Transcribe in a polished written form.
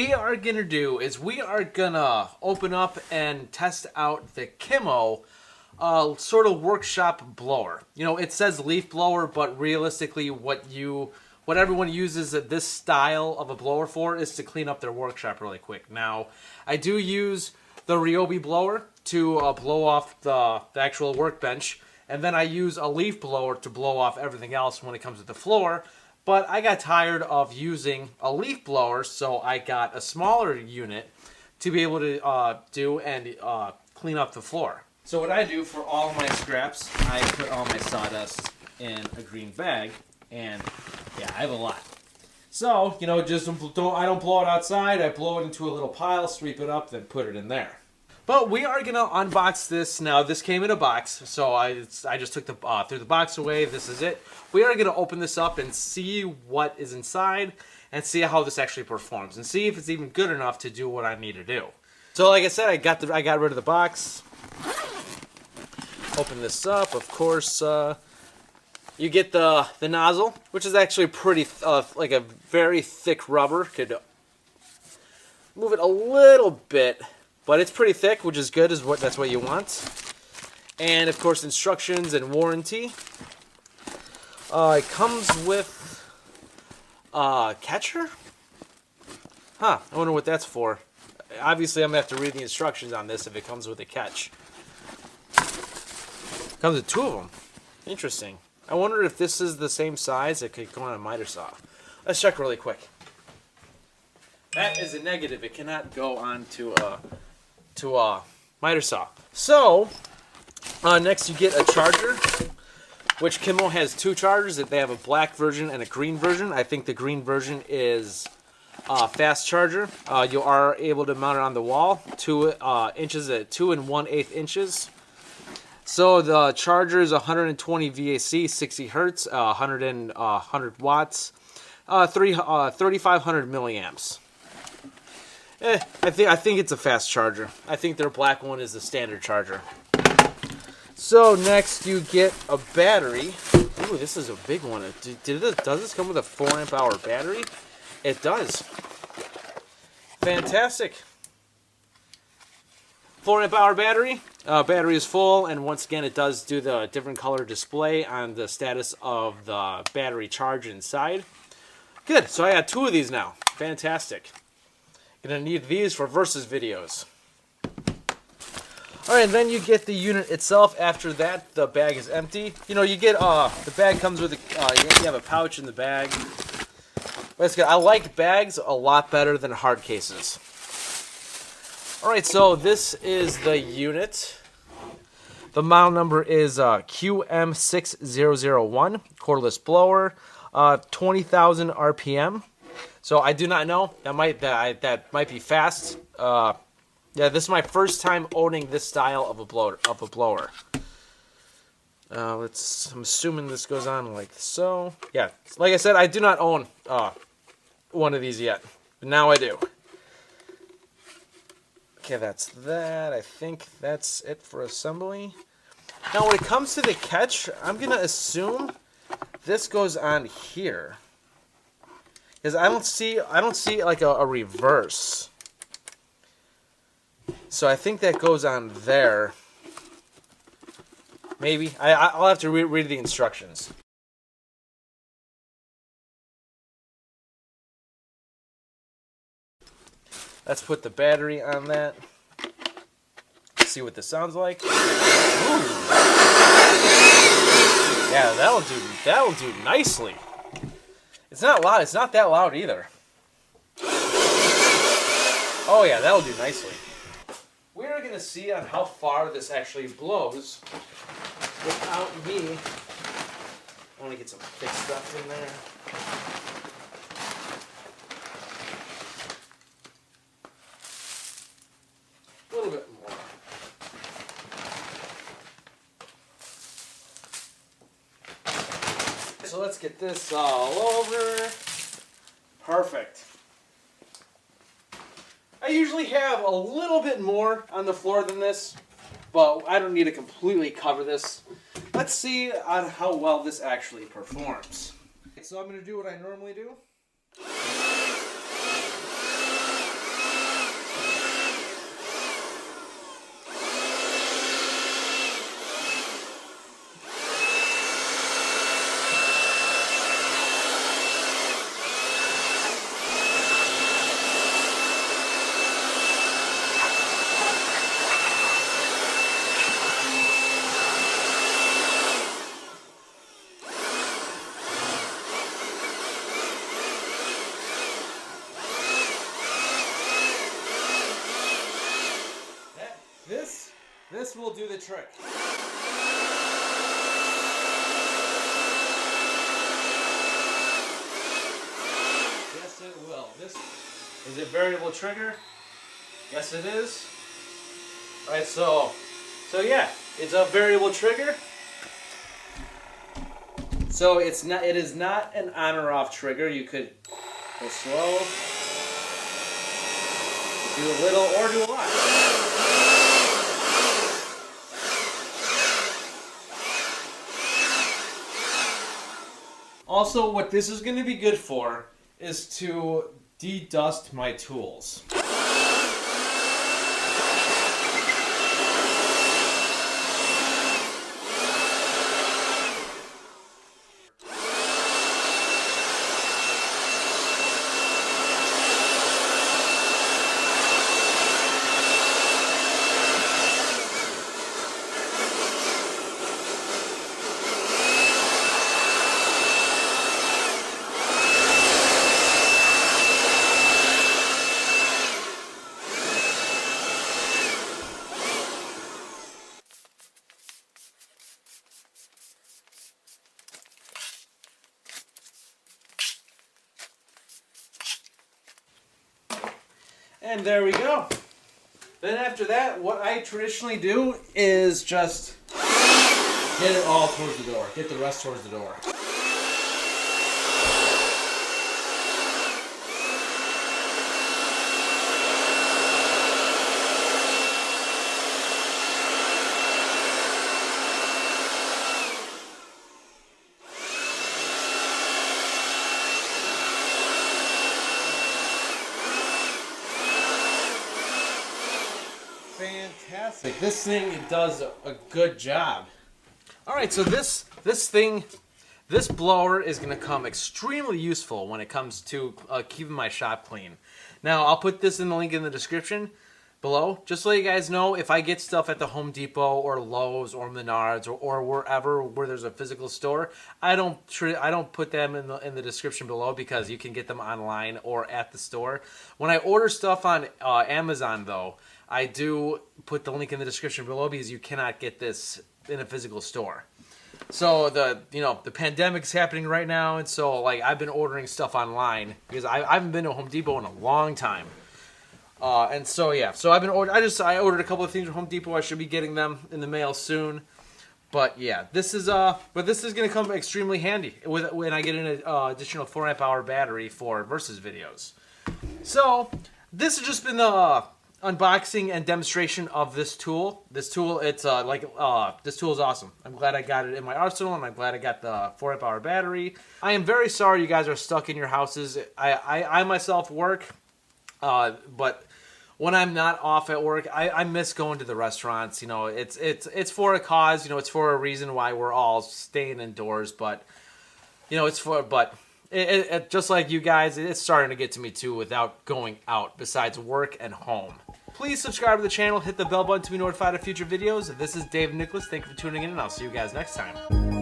we are gonna do is we are gonna open up and test out the KIMO sort of workshop blower. You know, it says leaf blower, but realistically what everyone uses this style of a blower for is to clean up their workshop really quick. Now, I do use the Ryobi blower to blow off the actual workbench, and then I use a leaf blower to blow off everything else when it comes to the floor. But I got tired of using a leaf blower, so I got a smaller unit to be able to clean up the floor. So what I do for all my scraps, I put all my sawdust in a green bag, and yeah, I have a lot. So, you know, I don't blow it outside, I blow it into a little pile, sweep it up, then put it in there. But we are going to unbox this now. This came in a box, so I just took threw the box away. This is it. We are going to open this up and see what is inside and see how this actually performs and see if it's even good enough to do what I need to do. So like I said, I got rid of the box. Open this up. Of course, you get the nozzle, which is actually pretty like a very thick rubber. Could move it a little bit. But it's pretty thick, which is good. That's what you want. And of course, instructions and warranty. It comes with a catcher. Huh? I wonder what that's for. Obviously, I'm gonna have to read the instructions on this if it comes with a catch. It comes with two of them. Interesting. I wonder if this is the same size. It could go on a miter saw. Let's check really quick. That is a negative. It cannot go on to a miter saw. So next you get a charger, which KIMO has two chargers. They have a black version and a green version. I think the green version is a fast charger. You are able to mount it on the wall, 2 inches at 2 1/8 inches. So the charger is 120 VAC, 60 hertz, 100 watts, 3,500 milliamps. I think it's a fast charger. I think their black one is the standard charger. So next you get a battery. Ooh, this is a big one. Does this come with a 4 amp hour battery? It does. Fantastic. 4 amp hour battery. Battery is full, and once again it does do the different color display on the status of the battery charge inside. Good. So I got 2 of these now. Fantastic. Gonna need these for versus videos. Alright, and then you get the unit itself. After that, the bag is empty. You know, you get, the bag comes with you have a pouch in the bag. That's good. I like bags a lot better than hard cases. Alright, so this is the unit. The model number is QM6001, cordless blower, 20,000 RPM. So I do not know. That might be fast. Yeah, this is my first time owning this style of a blower. I'm assuming this goes on like so. Yeah, like I said, I do not own one of these yet, but now I do. Okay, that's that. I think that's it for assembly. Now, when it comes to the catch, I'm gonna assume this goes on here. Because I don't see like a reverse. So I think that goes on there. Maybe. I'll have to read the instructions. Let's put the battery on that. See what this sounds like. Ooh. Yeah, that'll do nicely. It's not loud. It's not that loud either. Oh yeah, that'll do nicely. We're going to see on how far this actually blows without me. I want to get some thick stuff in there. A little bit more. So let's get this all over. Perfect. I usually have a little bit more on the floor than this, but I don't need to completely cover this. Let's see on how well this actually performs. So I'm going to do what I normally do. this will do the trick. Yes, it will. This is a variable trigger. Yes, it is. All right, so yeah, it's a variable trigger. So it is not an on or off trigger. You could go slow, do a little, or do a lot. Also, what this is going to be good for is to de-dust my tools. And there we go. Then after that, what I traditionally do is just get it all towards the door. Get the rest towards the door. Fantastic. This thing does a good job. Alright, so this blower is going to come extremely useful when it comes to keeping my shop clean. Now, I'll put this in the link in the description below. Just so you guys know, if I get stuff at the Home Depot or Lowe's or Menards or wherever where there's a physical store, I don't put them in the description below because you can get them online or at the store. When I order stuff on Amazon, though, I do put the link in the description below because you cannot get this in a physical store. So the pandemic's happening right now, and so like I've been ordering stuff online because I haven't been to Home Depot in a long time. And so yeah, so I've been I ordered a couple of things from Home Depot. I should be getting them in the mail soon. But yeah, this is going to come extremely handy when I get an additional 4 amp hour battery for versus videos. So this has just been the unboxing and demonstration of this tool. This tool, this tool is awesome. I'm glad I got it in my arsenal, and I'm glad I got the 4 amp hour battery. I am very sorry you guys are stuck in your houses. I myself work, but when I'm not off at work, I miss going to the restaurants. You know, it's for a cause. You know, it's for a reason why we're all staying indoors. But you know, it just like you guys, it's starting to get to me too without going out besides work and home. Please subscribe to the channel, hit the bell button to be notified of future videos. This is Dave Nicholas. Thank you for tuning in, and I'll see you guys next time.